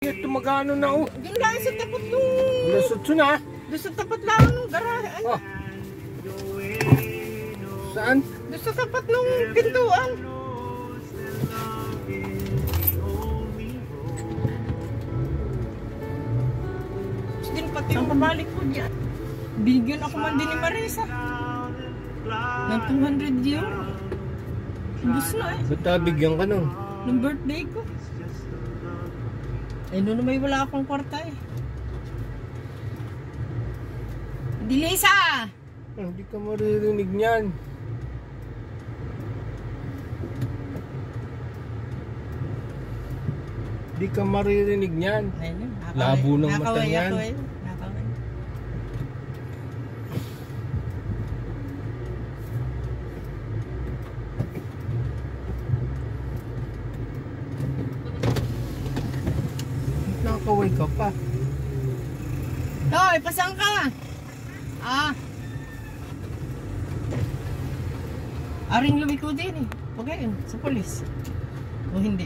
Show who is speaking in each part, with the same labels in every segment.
Speaker 1: Ito magano na oh.
Speaker 2: Yun lang sa tapat nung...
Speaker 1: Lusot na.
Speaker 2: Doon sa tapat lang nung garahe. Ay.
Speaker 1: Oh. Saan?
Speaker 2: Doon sa tapat nung pintuan. Din pati ang pabalik ko dyan. Bigyan ako man din ni Marisa. Ng 200 euro. Ubus na eh.
Speaker 1: Ba't bigyan ka nun?
Speaker 2: Ng birthday ko. Eh noon may wala akong kwarta eh. Dilisa!
Speaker 1: Hindi ka maririnig niyan. Hindi ka maririnig niyan.
Speaker 2: Ayun,
Speaker 1: Labo ng mata niyan.
Speaker 2: Nakaway.
Speaker 1: Nakakaway ka pa.
Speaker 2: Hoy, pasang ka! Aring lumiko din eh. Okay yun, sa polis. O hindi.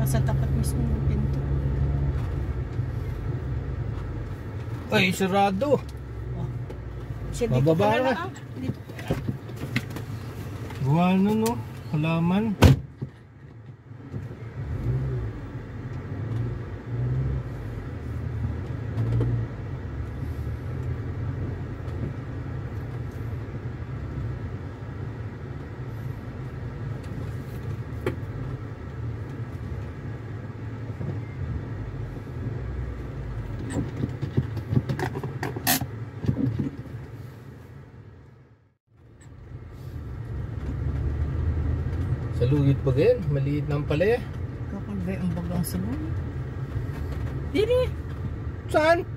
Speaker 2: Sa tapat mismo ng pinto.
Speaker 1: Ay, sarado. Bababa ka. Gawa na no, halaman. Salugit pa ganyan, maliit ng palaya.
Speaker 2: Kakalbay ang bagang sabon. Dini!
Speaker 1: Saan?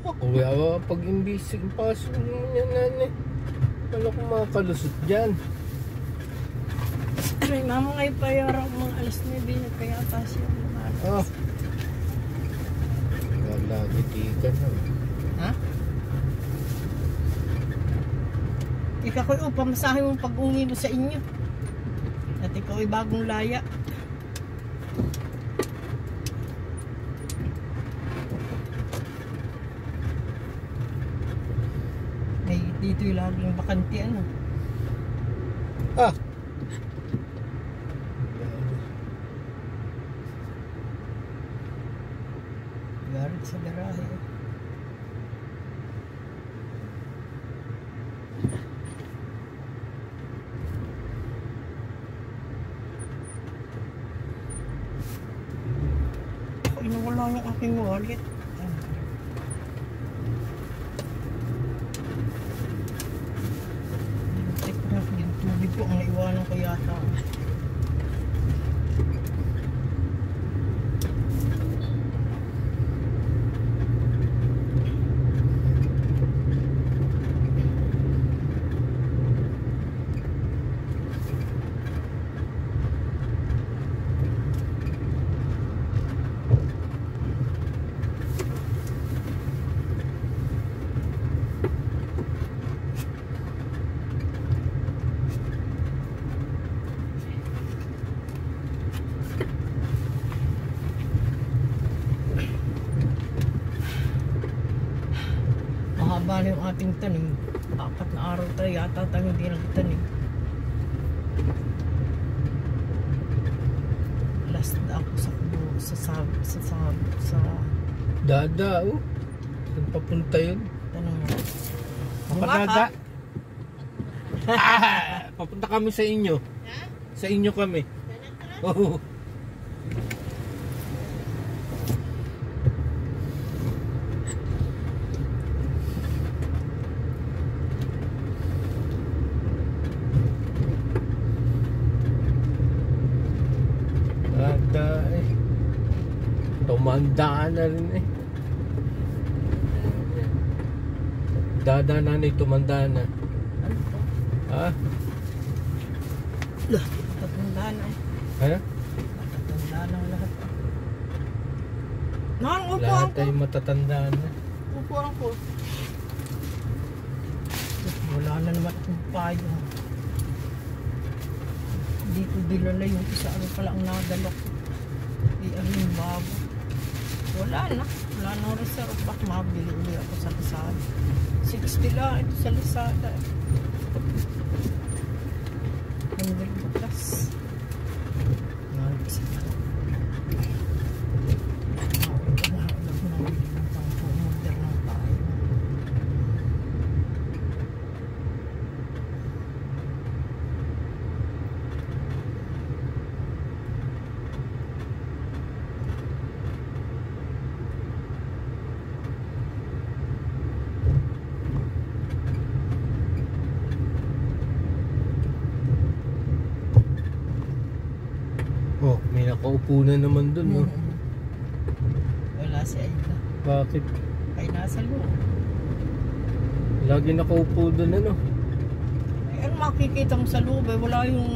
Speaker 1: Ako yawa pag imbisig pasok niya nani. Wala kong makalusot dyan.
Speaker 2: Ay, mama ngayon pa yung mga alas 9 kaya atas yung mga alas.
Speaker 1: Lagi tikan na.
Speaker 2: Ha? Ikaw ko'y pamasahe mong pag-ungi mo sa inyo. At ikaw ay bagong laya. Ay, dito yung laging bakanti ano. Garit sa garahe. Inawala yung aking wallet. Yung tubig ko ang naiwanan ko yata. Mahaba na yung ating tanim. 4 na araw tayo yata tayo hindi nagtanim. Last na ako sa
Speaker 1: Dada oh. Saan papunta yun?
Speaker 2: Tanong mo.
Speaker 1: Papadada. Papunta kami sa inyo. Sa inyo kami. Oo. Tumandaan na rin eh. Dada na ni tumandaan na.
Speaker 2: Ano to?
Speaker 1: Ha?
Speaker 2: Tumandaan na eh.
Speaker 1: Ha?
Speaker 2: Matatanda ng lahat. Nang upo
Speaker 1: Lahat
Speaker 2: ako.
Speaker 1: ay matatandaan na.
Speaker 2: Upo ako. Wala na naman akong payo. Hindi ko dilala yung isa. Ano pala ang nadalok. Ano yung babo. Wala na. Wala na reserve. Bak mabili ulit ako sa Lazada. 60 lang ito sa Lazada. 100 bukas. Nalagis ito.
Speaker 1: Oh, may nakaupo na naman dun, no?
Speaker 2: Wala si Aida.
Speaker 1: Bakit?
Speaker 2: Ay nasa loob.
Speaker 1: Lagi nakaupo dun, ano?
Speaker 2: Eh, ang makikita mo sa loob eh, wala yung...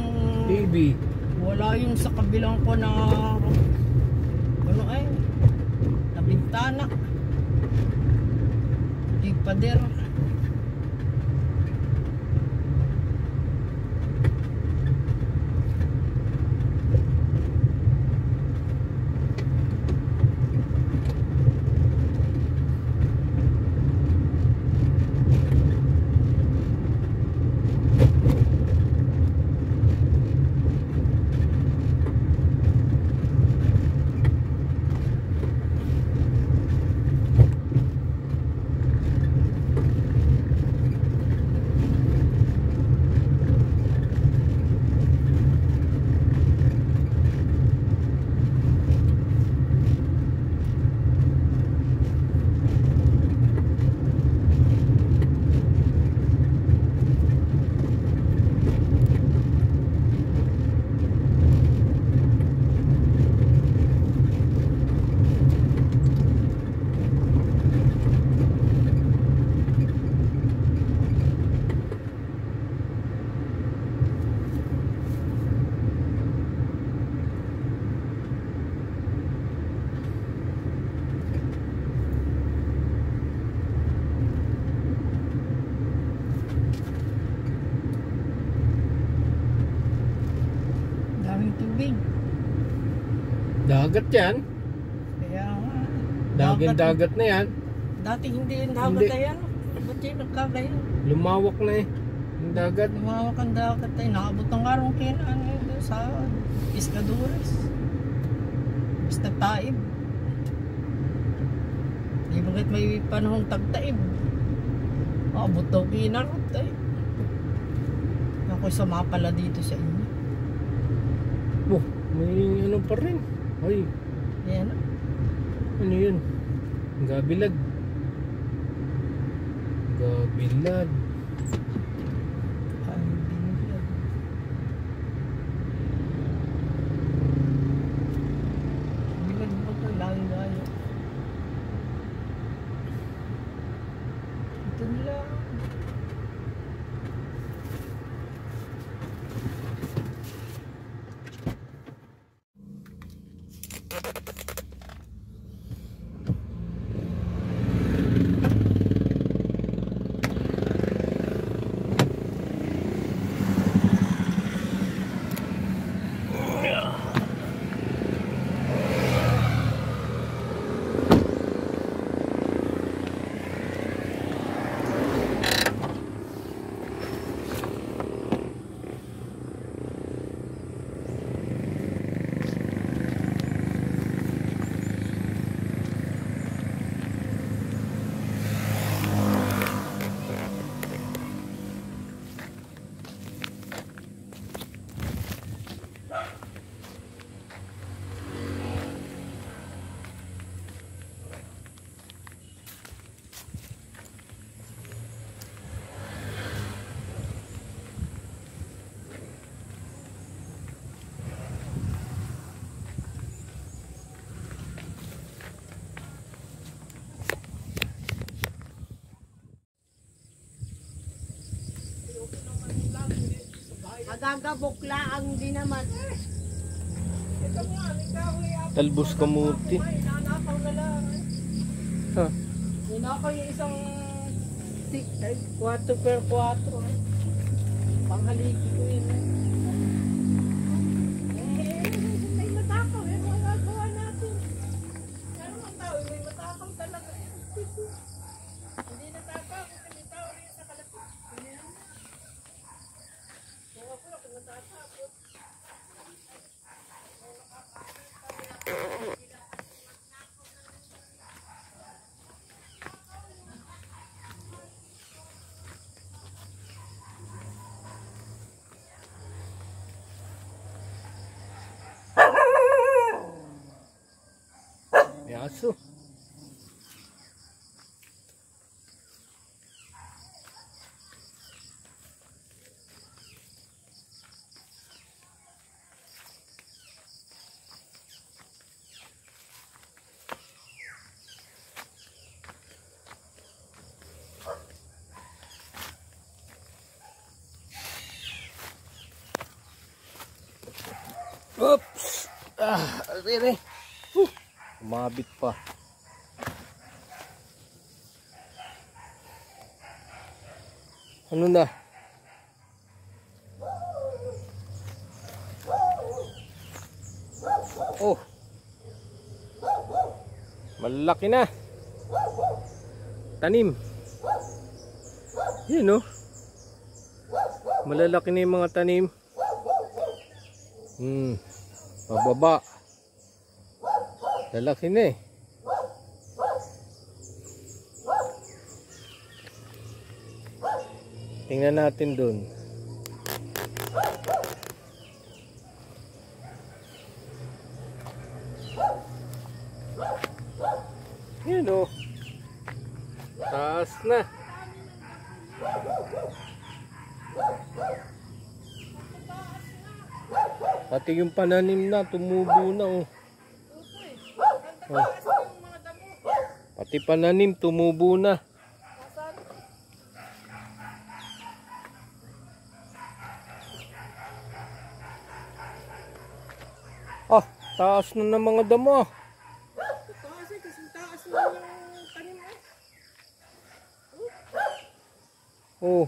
Speaker 1: Baby.
Speaker 2: Wala yung sa kabilang ko na... Ano ay? Na bintana. Di pader. Daming tubig.
Speaker 1: Dagat yan.
Speaker 2: Kaya nga.
Speaker 1: Dagat na yan.
Speaker 2: Dati hindi yung dagat
Speaker 1: Hindi.
Speaker 2: na yan. Ba't yung nagkagayan?
Speaker 1: Lumawak na eh. Yung dagat.
Speaker 2: Lumawak ang dagat ay nakabot ng araw kinaan doon sa Pescadores. Basta taib. Di bakit may panahong tagtaib. Abot daw kinarot ay. Ako'y sama pala dito sa inyo.
Speaker 1: Oh, may ano pa rin. Ay,
Speaker 2: Yan.
Speaker 1: ano yun? Gabilad. Gabilad.
Speaker 2: Ay, binigyan. Binigyan mo ito, layo-layo. Ito nila.
Speaker 3: Magagabok laang din naman.
Speaker 1: Talbos kamuti.
Speaker 2: Nanakaw na lang.
Speaker 1: Ha?
Speaker 2: Ninakaw yung isang 4x4. Panghaligi ko yun. May matakaw eh. Magagawa natin. Pero ang tao, may matakaw talaga. Hindi natakaw kasi may tao rin sa kalapit. Kung ako natatapos.
Speaker 1: May aso. Oops! Already. Umabit pa. Ano na? Oh. Malaki na. Tanim. Yan oh. Malalaki na yung mga tanim. Pababa. Lalaki na eh. Tingnan natin dun. Yan o. Taas na. Pati yung pananim na tumubo na oh. Oh. Pati pananim tumubo na. Ah, taas na ng mga damo.
Speaker 2: Taas eh, kasi taas na yung tanim eh.
Speaker 1: Oh.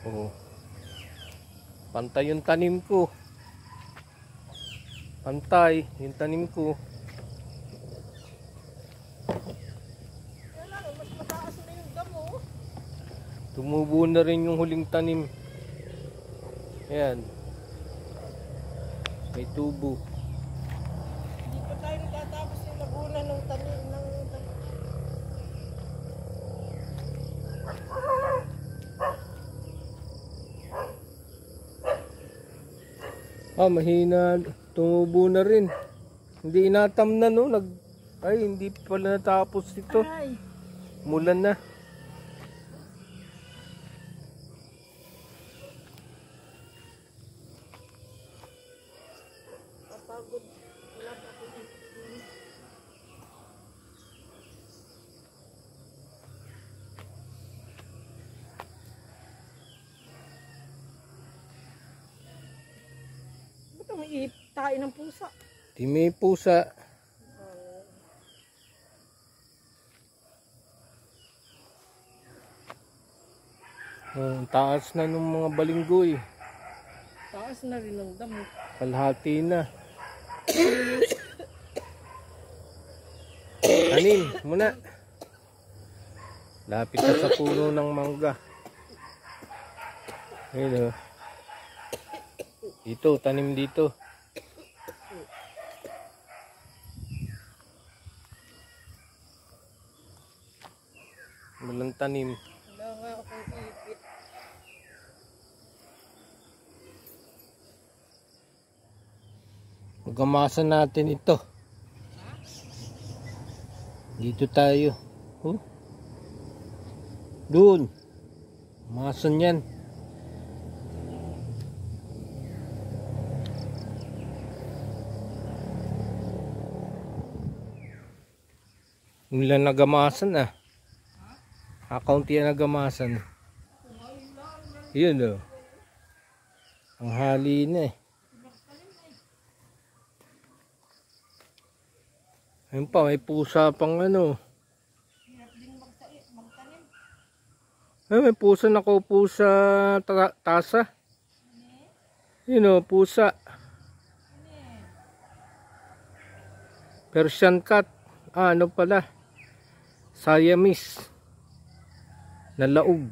Speaker 1: Oh. Pantay yung tanim ko. Pantay yung tanim ko.
Speaker 2: Kailangan mas mataas na yung damo.
Speaker 1: Tumubo na rin yung huling tanim. Ayan. May tubo.
Speaker 2: Hindi pa tayo natatapos yung laguna ng tanim.
Speaker 1: Ah, mahina. Tumubo na rin. Hindi inatam na no. Ay, hindi pala natapos ito.
Speaker 2: Ay.
Speaker 1: Mulan na.
Speaker 2: Kapagod. Wala pa ako dito. Ba't umiip tayo ng pusa?
Speaker 1: Di may pusa. Ang taas na ng mga balinggoy.
Speaker 2: Taas na rin ang damo.
Speaker 1: Kalahati na. Tanim muna. Lapit na sa puno ng mangga. Ayun oh. Dito, tanim dito. Walang tanim.
Speaker 2: Wala nga akong ipit.
Speaker 1: Magamasan natin ito. Dito tayo. Oh. Doon. Masan yan. Wala nagamasan ah. Kaunti na nagamasan. Yun oh. Ang hali na eh. Ayun pa, may pusa pang ano. Ay, may pusa nakaupo sa tasa. Yun o, pusa. Persian cat. Ah, ano pala? Siamese. Nalaog.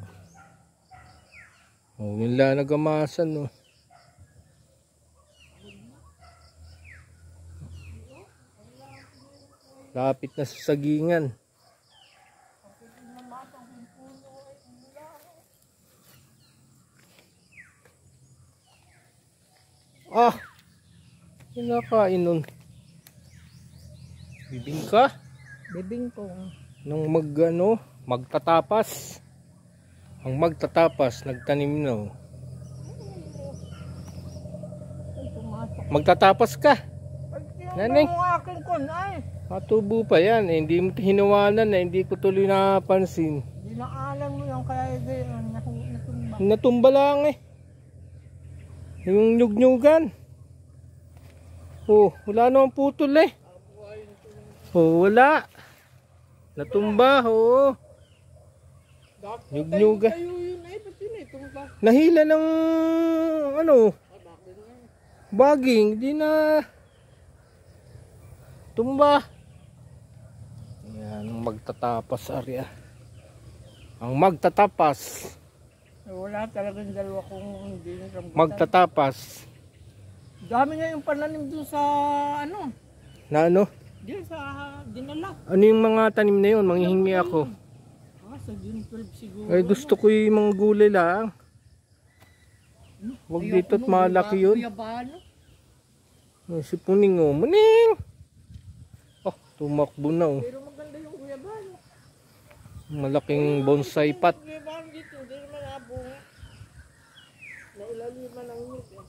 Speaker 1: Oh, nila nagamasan no. Lapit na sa sagingan. Ah! Kinakain nun. Bibingka?
Speaker 2: Bibingkong.
Speaker 1: Nung magtatapas. Ang magtatapas, nagtanim no. Magtatapas ka. Nanay.
Speaker 2: Ang aking kunay.
Speaker 1: Matubo pa yan. Eh, hindi mo hinawanan eh. Hindi ko tuloy napansin.
Speaker 2: Dinaalan mo yung kaya natumba.
Speaker 1: Natumba lang eh. Yung nyug-nyugan. Oh, wala namang putol eh. Oh, wala. Natumba, oh. Nyug-nyugan. Nahila ng ano? Baging, di na tumba. Yan, magtatapas area. Ang magtatapas.
Speaker 2: Wala talagang dalawa kung hindi rambutan.
Speaker 1: Magtatapas.
Speaker 2: Dami nga yung pananim doon sa ano?
Speaker 1: Na ano?
Speaker 2: Diyan sa dinala.
Speaker 1: Ano yung mga tanim na yun? Manghihingi ako.
Speaker 2: Sa June 12 siguro.
Speaker 1: Ay, gusto ko yung mga gulay lang. Huwag dito at malaki yun. Si Puning oh. Muning! Oh, tumakbo na oh.
Speaker 2: Pero maganda yung guyabano.
Speaker 1: Malaking bonsai pot.
Speaker 2: Guyabano dito, hindi naman nabunga. Nailaliman ng nyug eh.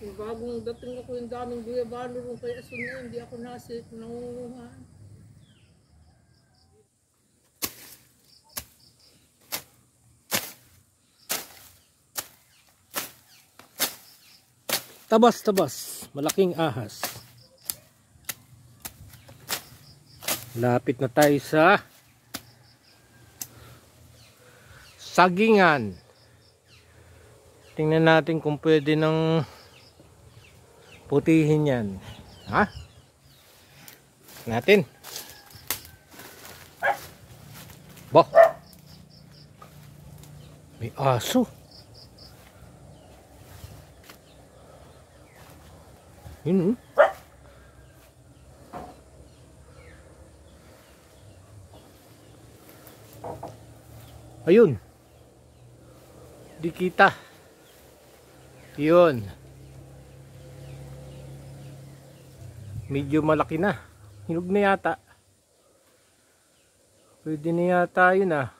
Speaker 2: Yung bagong dating ako yung daming guyabano rin kaya sunod, hindi ako nangunguhan.
Speaker 1: Tabas-tabas, malaking ahas. Lapit na tayo sa sagingan. Tingnan natin kung pwede nang putihin yan. Ha? Natin. Bah. May aso. Yun. Ayun. Di kita. Yun. Medyo malaki na. Hinog na yata. Pwede na yata yun ah.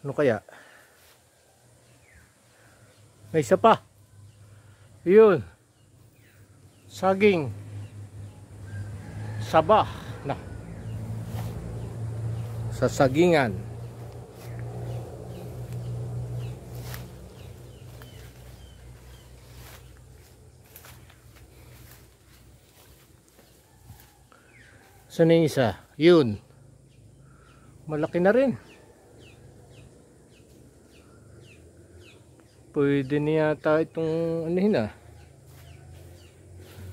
Speaker 1: Ano kaya? May isa pa. Yun. Saging. Sabah na. Sa sagingan. Saan yung isa? Yun. Malaki na rin. Pwede na yata itong anuhin ah.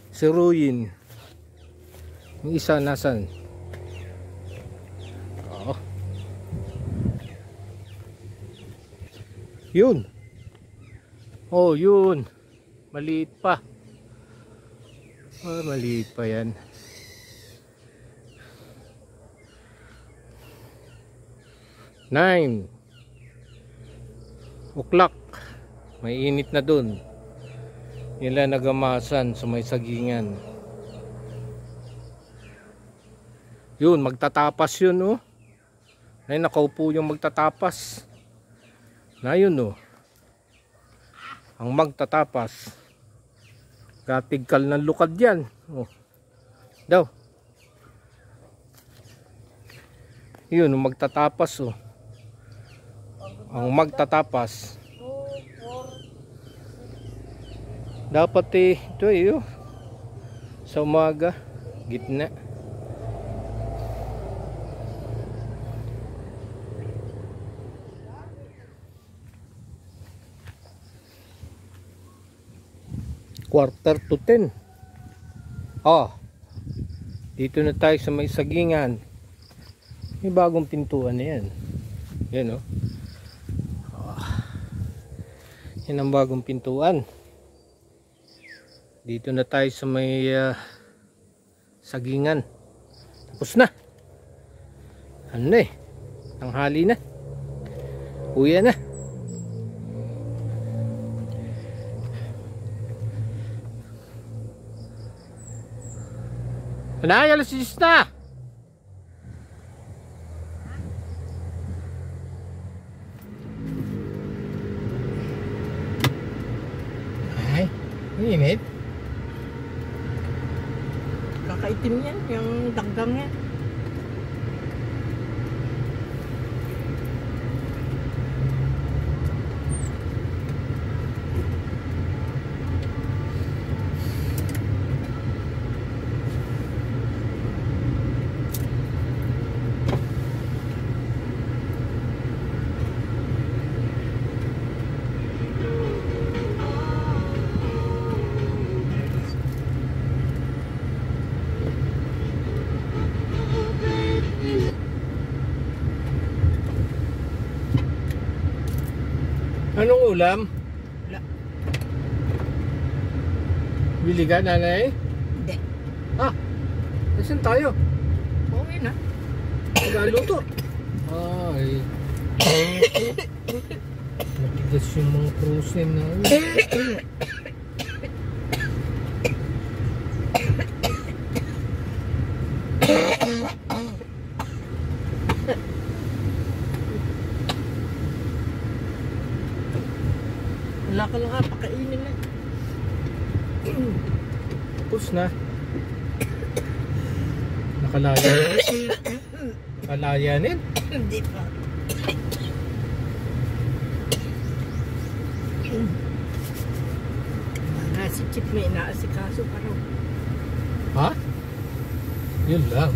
Speaker 1: Siruyin. Yung isa nasan? Oh. Yun. Oh, yun. Maliit pa. Oh, maliit pa yan. 9 o'clock. May init na dun. Nila nagamasan sa may sagingan. Yun, magtatapas yun oh. Ay, nakaupo yung magtatapas. Na yun oh. Ang magtatapas. Gatigkal ng lukad yan oh. Daw. Yun, ang magtatapas oh. Ang magtatapas. Dapat ito oh. Sa umaga, gitna. Quarter to 10. Dito na tayo sa may sagingan. May bagong pintuan na yan. Yan yan ang bagong pintuan. Dito na tayo sa may sagingan. Tapos na. Ano na tanghali na. Uya na. Ay, alas 6 na. Ay, init.
Speaker 2: Kakaitim yan, yung dagdang yan.
Speaker 1: Anong ulam?
Speaker 2: Wala.
Speaker 1: Bili ka, nanay?
Speaker 2: Hindi.
Speaker 1: Nasaan tayo?
Speaker 2: Okay na.
Speaker 1: Nagaluto. Ay. Matigas yung mga frozen na
Speaker 2: Wala ka lang pakainin na.
Speaker 1: tapos na. Nakalaya. Nakalayanin?
Speaker 2: Hindi pa. Si Chip may inaasikaso pa raw.
Speaker 1: Ha? Yun lang.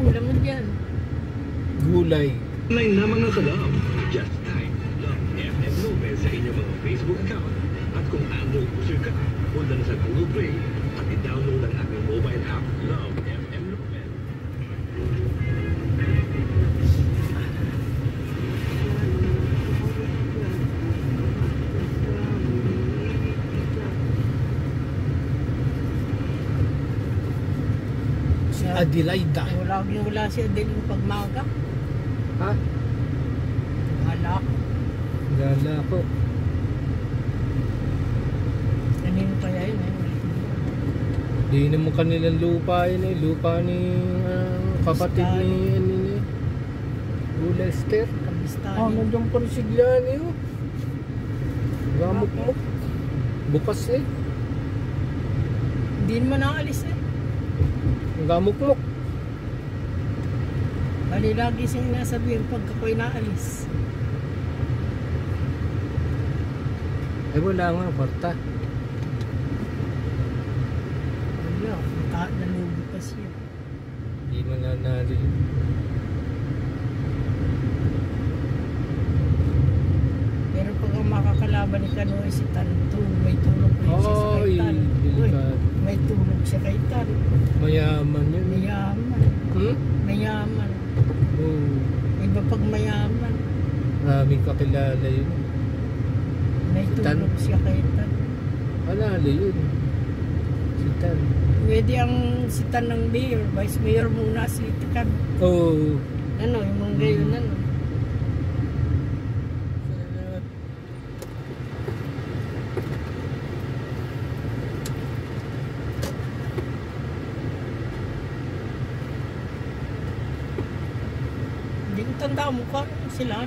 Speaker 2: Ulam mo dyan.
Speaker 1: Gulay.
Speaker 3: Online na mga kalab. Just type Love FM Lopez sa inyong mga Facebook account. At kung Android user ka, punta na sa Google Play at i-download ang aking mobile app, Love FM Lopez.
Speaker 1: Si Adelaida.
Speaker 2: Wala si Adel yung pagmaga.
Speaker 1: Ha?
Speaker 2: Wala ko.
Speaker 1: Gala ko.
Speaker 2: Kanino kaya yun eh?
Speaker 1: Di naman kanilang lupa yun eh. Lupa ni kapatid ni Lester.
Speaker 2: Kabistahan.
Speaker 1: Nandiyan pa rin si Glani oh. Gamok-mok. Bukas eh.
Speaker 2: Hindi naman naalis eh.
Speaker 1: Gamok-mok.
Speaker 2: Bali lagi siyang nasabihin pag ako'y naalis.
Speaker 1: Eh wala nga, kwarta.
Speaker 2: Wala, nalubi pa siya.
Speaker 1: Hindi mo na narin.
Speaker 2: Pero pag ang makakalaban ni Kanoy si Tan, may tulog rin siya sa kay Tan.
Speaker 1: Delikado.
Speaker 2: May tulog siya kay Tan.
Speaker 1: Mayaman yun.
Speaker 2: Mayaman. Mayaman.
Speaker 1: Oh,
Speaker 2: Iba pag mayaman.
Speaker 1: maraming kakilala yun.
Speaker 2: May
Speaker 1: Si Tan.
Speaker 2: tulog siya kay Tan.
Speaker 1: Alala yun. Si Tan.
Speaker 2: Pwede ang si Tan ng mayor. Vice mayor muna si Tan.
Speaker 1: Oh,
Speaker 2: Ano, yung mga gayon ano. Hindi ko tanda mo ka sila.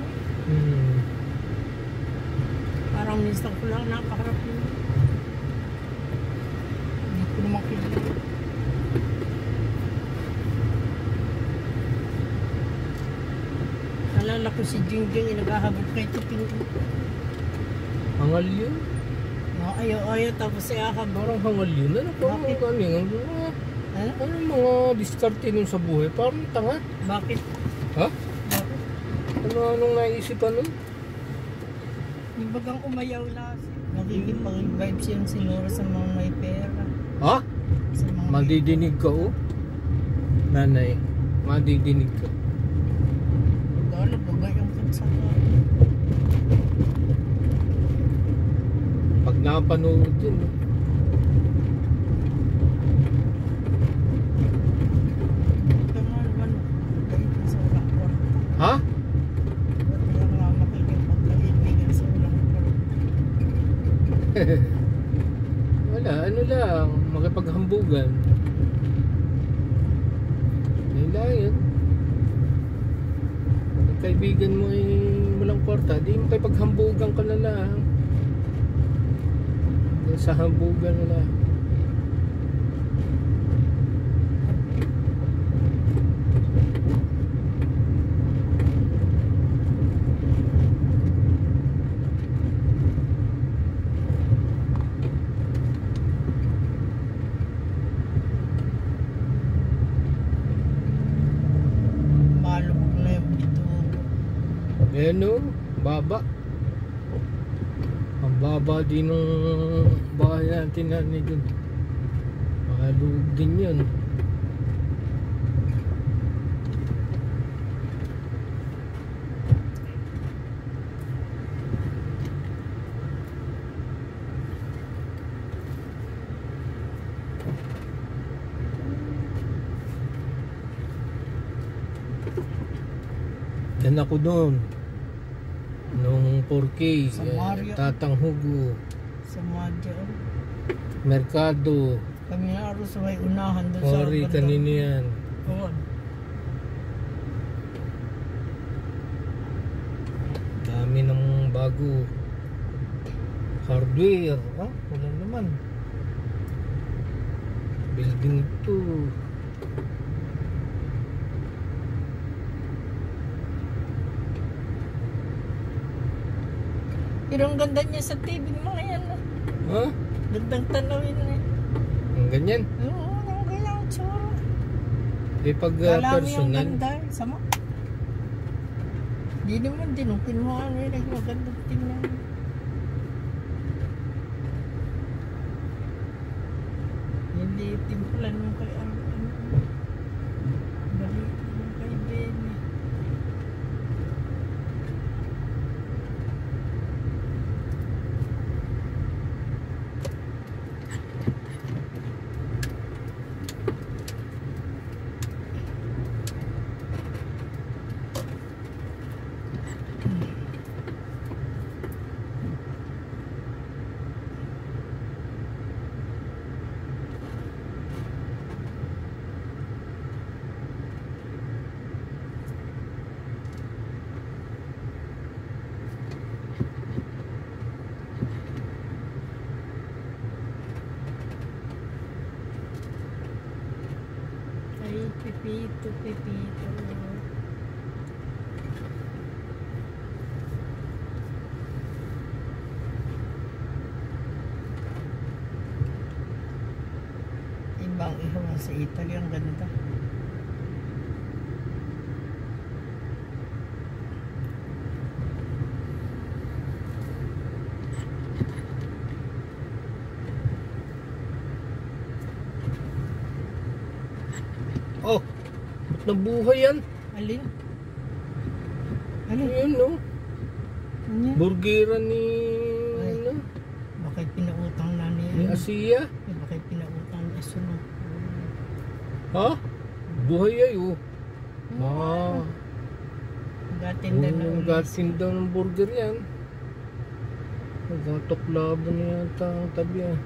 Speaker 2: Parang minsan ko lang nakaharap yun. Hindi ko naman kilala. Alala ko si Jingjing naghahabol kay Tiping.
Speaker 1: Hangal yun.
Speaker 2: Ayaw tapos siya habol.
Speaker 1: Parang hangal yun. Ano parang
Speaker 2: Bakit?
Speaker 1: ano mga diskarte nun sa buhay? Parang tanga.
Speaker 2: Bakit?
Speaker 1: Ha?
Speaker 2: Bakit?
Speaker 1: Anong naisipan nun?
Speaker 2: Yung bagang umayaw na. Nakikipag-vibes yan siguro sa mga may pera.
Speaker 1: Ha?
Speaker 2: Sa mga
Speaker 1: Madidinig ka oh. Nanay, madidinig ka.
Speaker 2: Gano'n ba yung kansaka?
Speaker 1: Pag napanood yun.
Speaker 2: Ito nga naman. Dahil sa walang kwarta.
Speaker 1: Ha?
Speaker 2: Kaya nga makikipag-kaibigan sa walang kwarta.
Speaker 1: Wala, ano lang, makipaghambugan. Yun lang yun. Pag kaibigan mo ay walang kwarta, di mo makipaghambugan ka na lang. Sa hambugan na lang.
Speaker 2: Malubog na yung dito.
Speaker 1: Ayan o, baba. Ang baba din ng bahay natin na dun. Makalugog din yun. Yan ako doon. Nung 4K,
Speaker 2: Sa Mario.
Speaker 1: Tatang Hugo,
Speaker 2: Sa Madya.
Speaker 1: Merkado,
Speaker 2: Kami na aro sa may unahan doon sa
Speaker 1: Mori,
Speaker 2: bandang-
Speaker 1: kanina yan.
Speaker 2: Oo.
Speaker 1: Dami ng bago. Hardware, ha? Wala naman. Building 2.
Speaker 2: Pero ang ganda niya sa TV mga yan.
Speaker 1: Ha?
Speaker 2: Gandang tanawin eh.
Speaker 1: Ang ganyan.
Speaker 2: Oo, ang ganyang tsura.
Speaker 1: Eh pag
Speaker 2: Kala mo yung
Speaker 1: personal,
Speaker 2: ganda. Sama. Di naman din. Kung kinuha mo yun, magandang tingnan. Hindi timpulan mo kay ano. Dali mo kay Benny. Ay, Pipito, Pipito. Ibang ihaw sa Italy, ang ganda.
Speaker 1: oh, ba't nabuhay yan?
Speaker 2: Alin? Alin?
Speaker 1: Ayun no,
Speaker 2: Ano yan?
Speaker 1: burgera ni,
Speaker 2: Ay.
Speaker 1: ano,
Speaker 2: Bakit pinautang na niya?
Speaker 1: ni Asia.
Speaker 2: Bakit pinautang niya sunod?
Speaker 1: Ha? Buhay ay oh. Ah,
Speaker 2: Nagatinda na ulit.
Speaker 1: Gatin daw ng burger yan. Hanggang tuklabo na yata ang tabi ah.